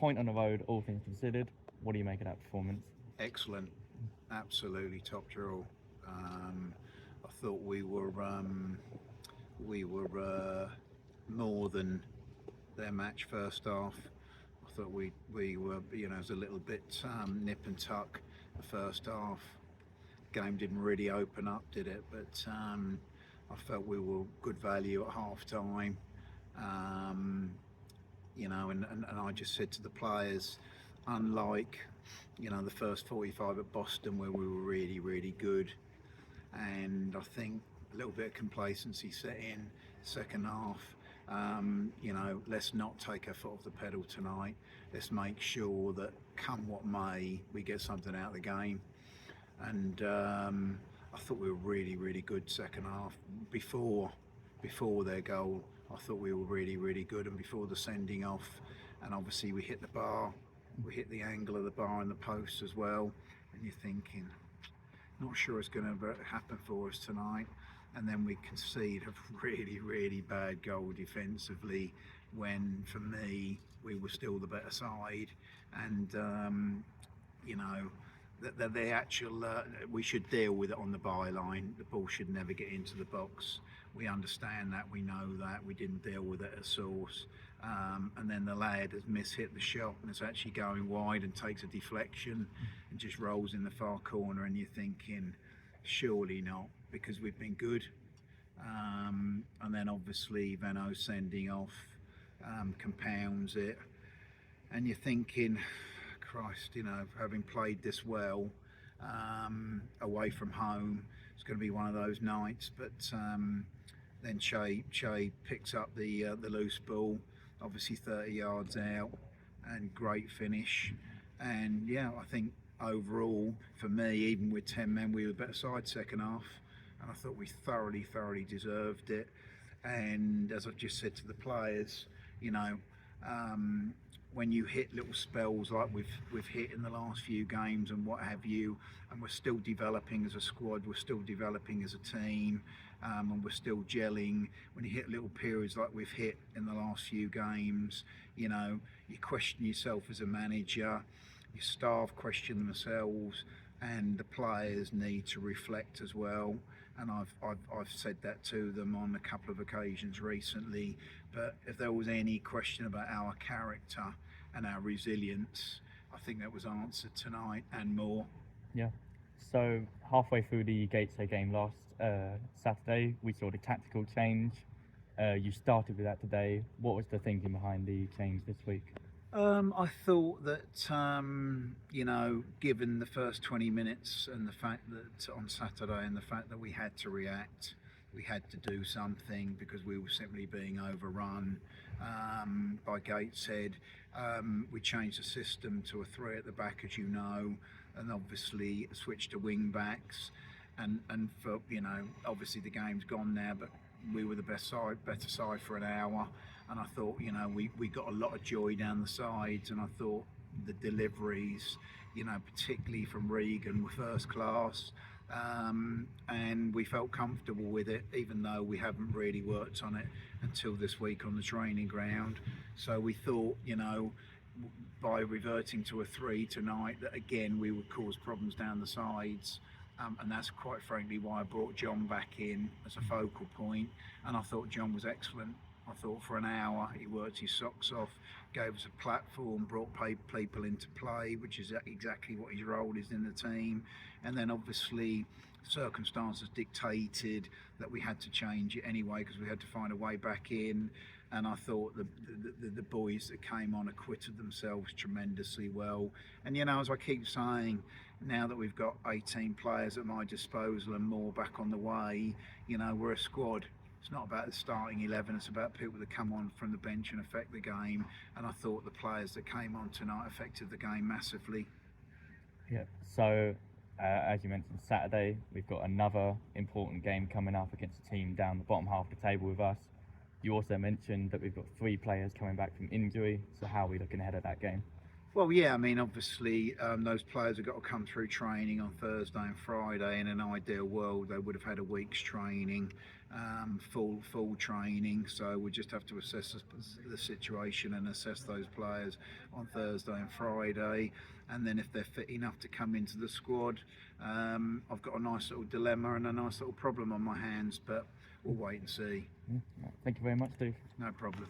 point on the road, all things considered. What do you make of that performance? Excellent, absolutely top draw. I thought we were more than their match first half. I thought we were, it was a little bit nip and tuck the first half. Game didn't really open up, did it? But I felt we were good value at half time. Um, and I just said to the players, unlike, the first 45 at Boston where we were really, really good, and I think a little bit of complacency set in second half. Let's not take our foot off the pedal tonight. Let's make sure that come what may, we get something out of the game. And I thought we were really, really good second half. Before their goal, I thought we were really, really good, and before the sending off, and obviously we hit the bar, we hit the angle of the bar and the post as well, and you're thinking, not sure it's going to happen for us tonight. And then we concede a really, really bad goal defensively when, for me, we were still the better side. And, the actual, we should deal with it on the byline. The ball should never get into the box. We understand that, we know that, we didn't deal with it at source. And then the lad has mishit the shot and it's actually going wide and takes a deflection and just rolls in the far corner, and you're thinking, surely not, because we've been good. And then obviously Veno sending off compounds it, and you're thinking, Christ, having played this well away from home, it's going to be one of those nights. But then Che picks up the loose ball, obviously 30 yards out, and great finish. And yeah, I think overall, for me, even with 10 men, we were better side second half, and I thought we thoroughly deserved it. And as I've just said to the players, when you hit little spells like we've hit in the last few games and what have you, and we're still developing as a squad, we're still developing as a team, and we're still gelling. When you hit little periods like we've hit in the last few games, you question yourself as a manager, your staff question themselves, and the players need to reflect as well. And I've said that to them on a couple of occasions recently. But if there was any question about our character and our resilience, I think that was answered tonight and more. Yeah. So halfway through the Gateshead game last Saturday, we saw the tactical change. You started with that today. What was the thinking behind the change this week? I thought that, given the first 20 minutes and the fact that on Saturday and the fact that we had to react, we had to do something because we were simply being overrun by Gateshead. We changed the system to a 3 at the back, as you know, and obviously switched to wing backs. And for, obviously the game's gone now, but we were the better side for an hour. And I thought, we got a lot of joy down the sides, and I thought the deliveries, particularly from Regan, were first class. And we felt comfortable with it, even though we haven't really worked on it until this week on the training ground. So we thought, by reverting to a 3 tonight, that again we would cause problems down the sides. And that's quite frankly why I brought John back in as a focal point. And I thought John was excellent. I thought for an hour he worked his socks off, gave us a platform, brought people into play, which is exactly what his role is in the team. And then obviously circumstances dictated that we had to change it anyway, because we had to find a way back in. And I thought the boys that came on acquitted themselves tremendously well. And as I keep saying, now that we've got 18 players at my disposal and more back on the way, we're a squad. It's not about the starting 11, it's about people that come on from the bench and affect the game. And I thought the players that came on tonight affected the game massively. Yeah, so as you mentioned, Saturday, we've got another important game coming up against a team down the bottom half of the table with us. You also mentioned that we've got 3 players coming back from injury, so how are we looking ahead of that game? Well, yeah, I mean, obviously, those players have got to come through training on Thursday and Friday. In an ideal world, they would have had a week's training, full training. So we just have to assess the situation and assess those players on Thursday and Friday. And then if they're fit enough to come into the squad, I've got a nice little dilemma and a nice little problem on my hands, but we'll wait and see. Thank you very much, Steve. No problem.